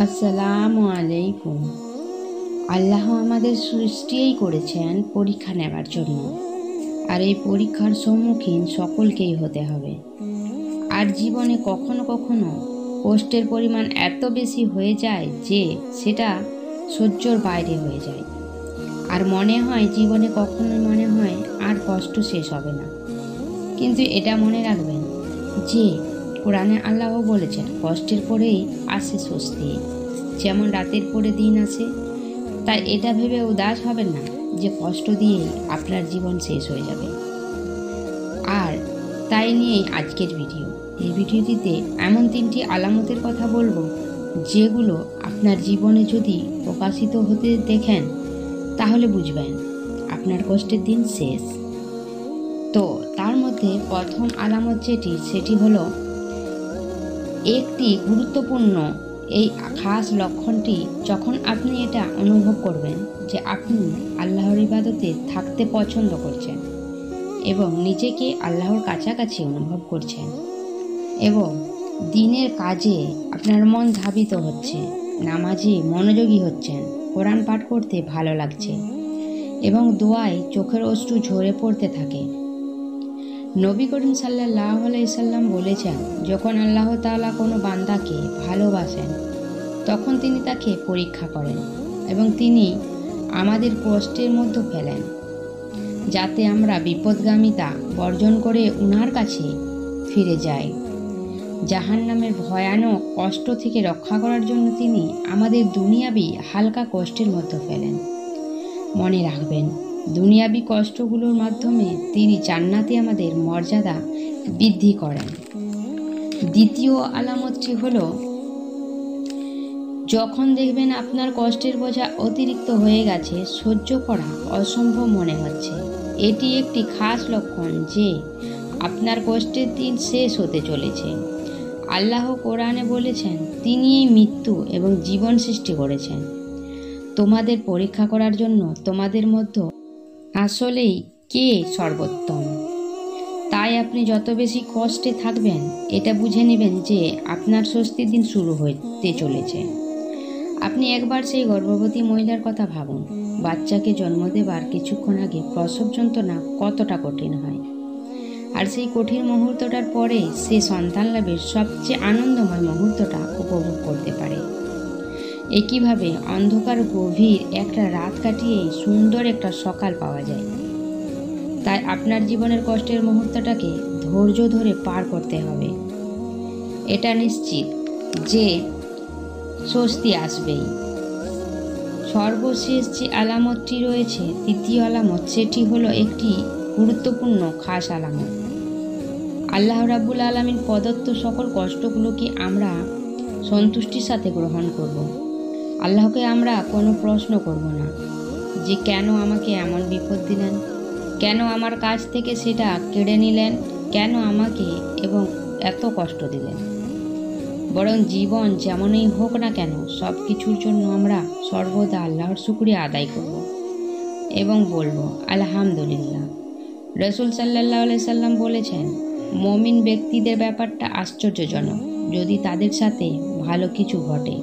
আসসালামু আলাইকুম। আল্লাহ আমাদের সৃষ্টিই করেছেন পরীক্ষা নেবার জন্য, আর এই পরীক্ষার সম্মুখীন সকলকেই হতে হবে। আর জীবনে কখনো কখনো কষ্টের পরিমাণ এত বেশি হয়ে যায় যে সেটা সহ্যর বাইরে হয়ে যায়, আর মনে হয় জীবনে কখনো মনে হয় আর কষ্ট শেষ হবে না। কিন্তু এটা মনে রাখবেন যে কোরআনে আল্লাহ বলেছেন, কষ্টের পরেই আসে স্বস্তি, যেমন রাতের পরে দিন আসে। তাই এটা ভেবে উদাস হবেন না যে কষ্ট দিয়েই আপনার জীবন শেষ হয়ে যাবে। আর তাই নিয়েই আজকের ভিডিও। এই ভিডিওটিতে এমন 3টি আলামতের কথা বলবো, যেগুলো আপনার জীবনে যদি প্রকাশিত হতে দেখেন তাহলে বুঝবেন আপনার কষ্টের দিন শেষ। তো তার মধ্যে প্রথম আলামত সেটি হলো একটি গুরুত্বপূর্ণ এই খাস লক্ষণটি, যখন আপনি এটা অনুভব করবেন যে আপনি আল্লাহর ইবাদতে থাকতে পছন্দ করছেন এবং নিজেকে আল্লাহর কাছাকাছি অনুভব করছেন, এবং দিনের কাজে আপনার মন ধাবিত হচ্ছে, নামাজে মনোযোগী হচ্ছেন, কোরআন পাঠ করতে ভালো লাগছে এবং দোয়ায় চোখের অশ্রু ঝরে পড়তে থাকে। নবী করিম সাল্লাল্লাহু আলাইহি সাল্লাম বলেছেন, যখন আল্লাহ তাআলা কোনো বান্দাকে ভালোবাসেন তখন তিনি তাকে পরীক্ষা করেন এবং তিনি আমাদের কষ্টের মধ্যে ফেলেন, যাতে আমরা বিপদগামিতা বর্জন করে উনার কাছে ফিরে যাই। জাহান্নামের ভয়ানক কষ্ট থেকে রক্ষা করার জন্য তিনি আমাদের দুনিয়াবি হালকা কষ্টের মধ্যে ফেলেন। মনে রাখবেন, দুনিয়াবি কষ্টগুলোর মাধ্যমে তিনি জান্নাতে আমাদের মর্যাদা বৃদ্ধি করেন। দ্বিতীয় আলামতটি হলো, যখন দেখবেন আপনার কষ্টের বোঝা অতিরিক্ত হয়ে গেছে, সহ্য করা অসম্ভব মনে হচ্ছে, এটি একটি খাস লক্ষণ যে আপনার কষ্টের দিন শেষ হতে চলেছে। আল্লাহ কোরআনে বলেছেন, তিনি এই মৃত্যু এবং জীবন সৃষ্টি করেছেন তোমাদের পরীক্ষা করার জন্য, তোমাদের মধ্যে আসলেই কে সর্বোত্তম। তাই আপনি যত বেশি কষ্টে থাকবেন, এটা বুঝে নেবেন যে আপনার স্বস্তির দিন শুরু হতে চলেছে। আপনি একবার সেই গর্ভবতী মহিলার কথা ভাবুন। বাচ্চাকে জন্ম দেবার কিছুক্ষণ আগে প্রসব যন্ত্রণা কতটা কঠিন হয়, আর সেই কঠিন মুহূর্তটার পরে সে সন্তান লাভের সবচেয়ে আনন্দময় মুহূর্তটা উপভোগ করতে পারে। একইভাবে অন্ধকার গভীর একটা রাত কাটিয়ে সুন্দর একটা সকাল পাওয়া যায়। তাই আপনার জীবনের কষ্টের মুহূর্তটাকে ধৈর্য ধরে পার করতে হবে। এটা নিশ্চিত যে স্বস্তি আসবেই। সর্বশেষ যে আলামতটি রয়েছে, তৃতীয় আলামত, সেটি হলো একটি গুরুত্বপূর্ণ খাস আলামত। আল্লাহ রাব্বুল আলামিন প্রদত্ত সকল কষ্টগুলোকে আমরা সন্তুষ্টির সাথে গ্রহণ করব। আল্লাহকে আমরা কোনো প্রশ্ন করব না যে কেন আমাকে এমন বিপদ দিলেন, কেন আমার কাছ থেকে সেটা কেড়ে নিলেন, কেন আমাকে এবং এত কষ্ট দিলেন। বরং জীবন যেমনই হোক না কেন, সব কিছুর জন্য আমরা সর্বদা আল্লাহর শুকরিয়া আদায় করব এবং বলবো আলহামদুলিল্লাহ। রাসূল সাল্লাল্লাহু আলাইহি সাল্লাম বলেছেন, মুমিন ব্যক্তিদের ব্যাপারটা আশ্চর্যজনক। যদি তাদের সাথে ভালো কিছু ঘটে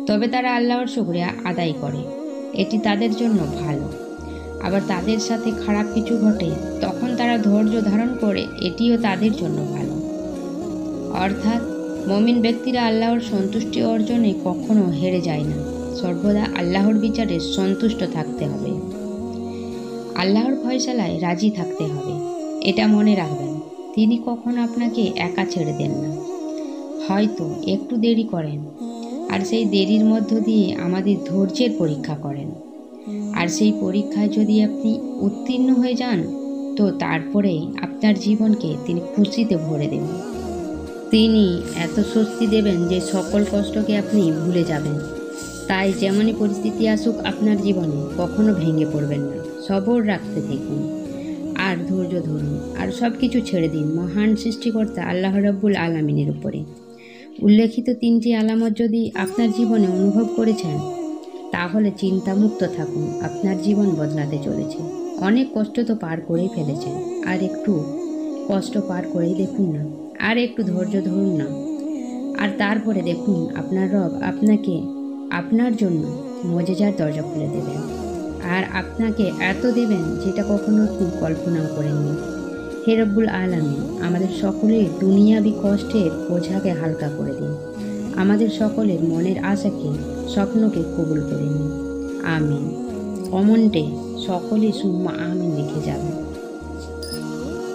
তবে তারা আল্লাহর শুকরিয়া আদায় করে, এটি তাদের জন্য ভালো। আবার তাদের সাথে খারাপ কিছু ঘটে তখন তারা ধৈর্য ধারণ করে, এটিও তাদের জন্য ভালো। অর্থাৎ মুমিন ব্যক্তিরা আল্লাহর সন্তুষ্টি অর্জনে কখনো হেরে যায় না, সর্বদা আল্লাহর বিচারে সন্তুষ্ট থাকতে হবে, আল্লাহর ফয়সালায় রাজি থাকতে হবে। এটা মনে রাখবেন, তিনি কখনো আপনাকে একা ছেড়ে দেন না। হয়তো একটু দেরি করেন, আর সেই দেরির মধ্য দিয়ে আমাদের ধৈর্যের পরীক্ষা করেন। আর সেই পরীক্ষায় যদি আপনি উত্তীর্ণ হয়ে যান, তো তারপরেই আপনার জীবনকে তিনি খুশিতে ভরে দেবেন। তিনি এত স্বস্তি দেবেন যে সকল কষ্টকে আপনি ভুলে যাবেন। তাই যেমনই পরিস্থিতি আসুক আপনার জীবনে, কখনো ভেঙে পড়বেন না, সবর রাখতে থাকুন আর ধৈর্য ধরুন, আর সব কিছু ছেড়ে দিন মহান সৃষ্টিকর্তা আল্লাহ রাব্বুল আলামিনের উপরে। উল্লেখিত 3টি আলামত যদি আপনার জীবনে অনুভব করেছেন, তাহলে চিন্তামুক্ত থাকুন, আপনার জীবন বদলাতে চলেছে। অনেক কষ্ট তো পার করেই ফেলেছেন, আর একটু কষ্ট পার করেই দেখুন না, আর একটু ধৈর্য ধরুন না, আর তারপরে দেখুন আপনার রব আপনাকে আপনার জন্য মজেজার দরজা খুলে দেবেন আর আপনাকে এত দেবেন যেটা কখনো আপনি কল্পনাও করেননি। হে রব্বুল আলামিন, আমাদের সকলের দুনিয়াবি কষ্টের বোঝাকে হালকা করে দিন। আমাদের সকলের মনের আশাকে, স্বপ্নকে কবুল করে নিন। আমিন। কমেন্টে সকলে সুম্মা আমিন লিখে যাবেন।